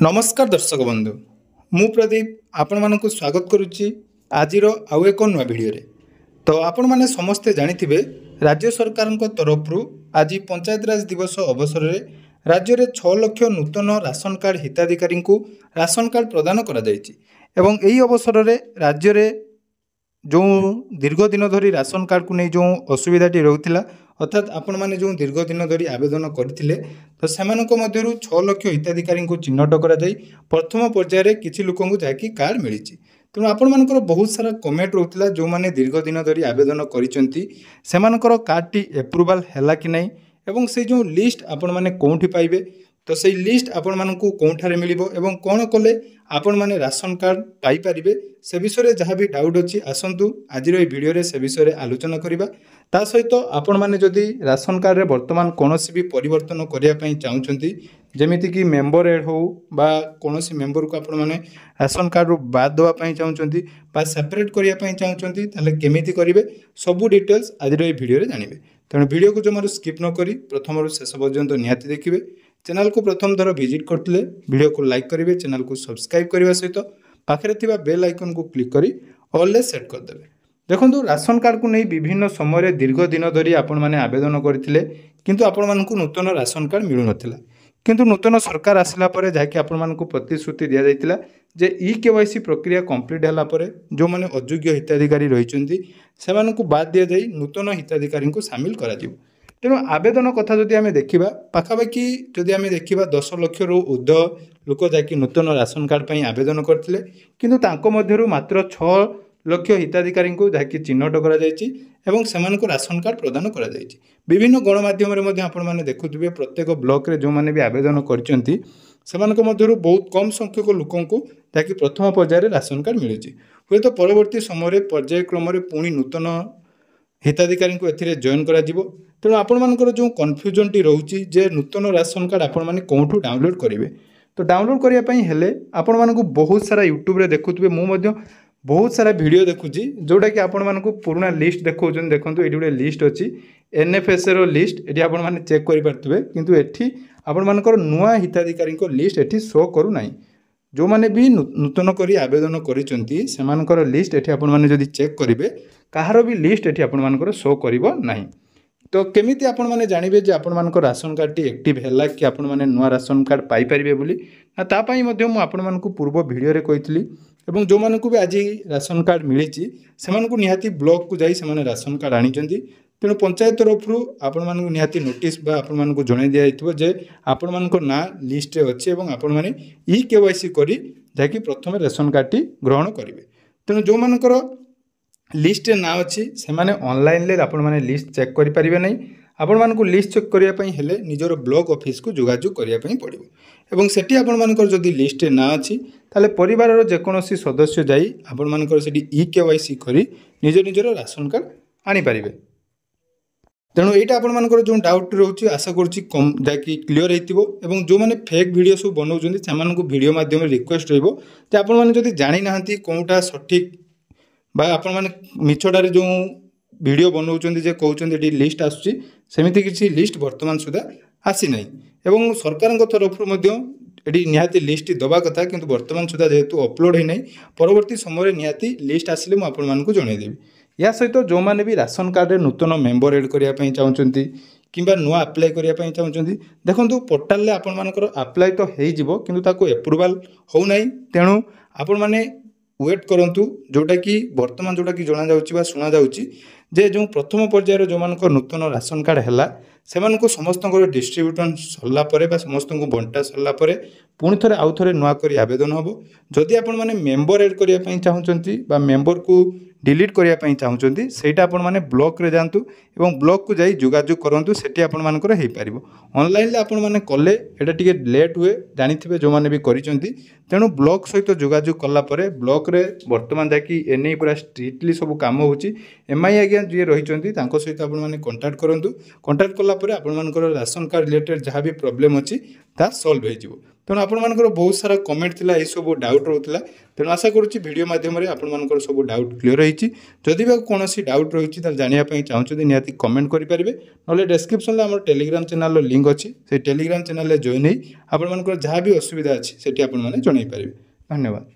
नमस्कार दर्शक बंधु मु प्रदीप आपण मानक स्वागत करुच्ची आज आउ एक नुआ भिडियो तो आपण मैंने समस्ते जानिथिबे राज्य सरकार तरफ आज पंचायत राज दिवस अवसर में राज्य में 6 लाख नूतन राशन कार्ड हिताधिकारी को राशन कार्ड प्रदान करा जायछि एवं एही अवसर में राज्य में जो दीर्घ दिन धरी राशन कार्ड को नहीं जो असुविधाटी रोला अर्थात आपण मैंने जो दीर्घ दिन धरी आवेदन करते तो से 6 लाख हिताधिकारी को चिन्हट कर प्रथम पर्यायर किसी लोक जहाँकि कार्ड मिली तेणु आपण मानकर बहुत सारा कमेंट रोला जो मैंने दीर्घ दिन धरी आवेदन कर कार्डटी एप्रुवाल है कि नहीं एवं से जो लिस्ट आपण मैंने कौटी पाइबे तो से लिस्ट आपण मानकू कौठारे मिलिबो एवं कौन कले आपण माने राशन कार्ड पाई परिबे से विषय जहाँ भी डाउट अच्छी आसतु आज भिडियो रे से विषय आलोचना करिबा ता सहित आपण माने जदि राशन कार्ड रे वर्तमान कोनोसी भी परिवर्तन करिया पई चाहुचंती जेमिति कि मेंबर एड हो बा कोनोसी मेंबर को आपण माने राशन कार्ड रो बाद देवा पई चाहुचंती बा सेपरेट करिया पई चाहुचंती ताले केमिति करिवे सब डिटेल्स आज भिडियो रे जानिबे तेणु भिडियो को जमार स्किप न करी प्रथम रु शेष पर्यंत निहाती देखिबे चैनल को प्रथम थर विजिट करते वीडियो को लाइक करेंगे चैनल को सब्सक्राइब करने सहित पाखे थिबा बेल आइकन को क्लिक करी ऑल सेट करदे देखो राशन कार्ड को नहीं विभिन्न समय दीर्घ दिन धरी आपण मैंने आवेदन करते किंतु आपण मानकू नूतन राशन कार्ड मिलू नथिला किंतु नूतन सरकार आसला परे जाकि आपण मानकू प्रतिश्रुति दिया जायतिला जे ई-केवाईसी प्रक्रिया कंप्लीट होला परे जो माने अयोग्य हिताधिकारी रहिचंती सेमानकू बाद दिया जाई नूतन हिताधिकारी को शामिल करा जिवो तेणु आवेदन कथा जदि आमे देखिबा पाखापाखि जदि आमे देखिबा 10 लाख रु ऊर्ध्व लोक जाकि नूतन राशन कार्ड पई आवेदन करथिले किंतु तांको मध्यरु मात्र 6 लाख हिताधिकारी को जाकि चिन्हट करा जायछि एवं सेमानकु राशन कार्ड प्रदान करा जायछि विभिन्न गणमाध्यम रे मध्ये आपण माने देखुथिबे प्रत्येक ब्लॉक रे जो माने भी आवेदन करचंती सेमानक मध्यरु बहुत कम संख्यक लोकंकु जाकि प्रथम पर्यायर राशन कार्ड मिलुछि होय तो परवर्ती समय रे पर्याय क्रम रे पुणी नूतन हिताधिकारी को एथिरे जॉइन करा जिवो तेणु आपण मानकर जो कन्फ्यूजन टी रोची जे नूतन राशन कार्ड आपण माने कोठू डाउनलोड करेंगे तो डाउनलोड करिया पई हेले आपण मानकू बहुत सारा यूट्यूब रे देखुथबे मु मध्य बहुत सारा वीडियो देखुची जोटा कि आपण मानकू पुराना लिस्ट देखौछन देखंतु एठी गोटे लिस्ट अछि एनएफएस रो लिस्ट एठी आपण माने चेक करि परतबे किंतु एठी आपण मानकर नुआ हिताधिकारी को लिस्ट एठी शो करू नाही जो माने भी नूतन करी आवेदन करिसंती सेमानकर लिस्ट एठी आपण माने जदी चेक करिवे काहार भी लिस्ट एठी आपण मानकर शो करिवो नाही तो केमिति आपण माने जानिबे जे आपण मानकर राशन कार्ड टी एक्टिव हैला कि आपण माने नुआ राशन कार्ड पाई परिबे बोली ना ता पई मध्ये मु आपण मानकू पूर्व वीडियो रे कहितली एवं जो मानकू भी आज राशन कार्ड मिलिछि सेमानकू निहाती ब्लॉक को जाई सेमाने राशन कार्ड आनिचंती तेणु पंचायत तरफ आपण मानकू निहाती नोटिस बा आपण मानकू जणाई दिया जाइतबो जे आपण मानकर ना लिस्ट रे अछि एवं आपण माने ई-केवाईसी करी जाकि प्रथम राशन कार्ड टी ग्रहण करिवे तेणु जो मानकर लिस्ट ना अच्छी से माने ऑनलाइन ले आपण माने लिस्ट चेक करि परिबे नै आपण मानकू लिस्ट चेक करिया पई हेले निजर ब्लॉक ऑफिस को जोगाजोग करिया पई पड़िबो एवं सेठी आपण मानकर जदी लिस्ट ना अच्छी ताले परिवार रो जे कोनोसी सदस्य जाई आपण मानकर सेठी ई-केवाईसी करी निजर राशन कार्ड आनी परिबे तेणु एटा आपण मानकर जो डाउट रोची आशा करूची कम जाकि क्लियर हेतिबो एवं जो माने फेक वीडियो सब बनाउचंदी सेमानकू वीडियो माध्यम रे रिक्वेस्ट रहइबो जे आपण माने जदी जानि नाहंती कोनटा सठिक बा आपण माने मिछडारे जो वीडियो बनाउचंदी जे कहउचंदी एटी लिस्ट आसुची सेमिति किछि लिस्ट वर्तमान सुधा आसी नै एवं सरकारक तरफ मध्ये एटी निहाती लिस्ट दबा कथा किंतु वर्तमान सुधा जेहेतु अपलोड हे नै परवर्ती समय निहाती लिस्ट आसिले म आपण मानकू जणाई देबी या सहित जो माने भी राशन कार्ड रे नूतन मेंबर ऐड करिया पई चाहुचंती किंबा नुआ अप्लाई करिया पई चाहुचंती देखंतु पोर्टल ले आपण मानकर अप्लाई तो हेइ जिवो किंतु ताको एप्रूवल हो नै तेणु आपण माने वेट करंतु जोटा कि वर्तमान जोटा कि जना जाउची बा सुना जाउची जे जो प्रथम पर्यायर जो मानकर नूतन राशन कार्ड हैला सेमानको समस्त डिस्ट्रीब्यूशन सरला परे बा समस्त बंटा सरला परे पुणी थरे आउ थरे नुआ करी आवेदन हबो जदि आपण माने मेंबर ऐड करिया पई चाहुचंती बा मेंबर को डिलीट करिया पई चाहुचंती सेटा आपण माने ब्लॉक रे जानतु एवं ब्लॉक को जाई जोगाजोग करंतु सेठी आपण मानकर हेइ पारिबो ऑनलाइन ले आपण माने कले एटा टिके लेट हुए जानिथिबे जो माने भी करिसंती तेणु ब्लॉक सहित जोगाजोग कला परे ब्लॉक रे वर्तमान जाकि एनै पूरा स्ट्रिक्टली सब काम होची एमआई आज्ञा जे रहिचंती तांको सहित आपण माने कांटेक्ट करंतु कांटेक्ट कला परे आपण मानकर राशन कार्ड रिलेटेड जहाँ भी प्रॉब्लम अछि ता सॉल्व हो जिवो तेणु आपण मानकर बहुत सारा कमेंट थिला ए सब डाउट रोथिला तेणु आशा करूची वीडियो माध्यम रे आपण मानकर सब डाउट क्लियर रही जदि कौन डाउट रही जानापी चाहते निहाती कमेंट करेंगे ना डिस्क्रिप्शन में टेलीग्राम चैनल लिंक अच्छी से टेलीग्राम चैनल जॉइन हो आप जहाँ भी असुविधा अच्छी से आपने जनई पारे। धन्यवाद।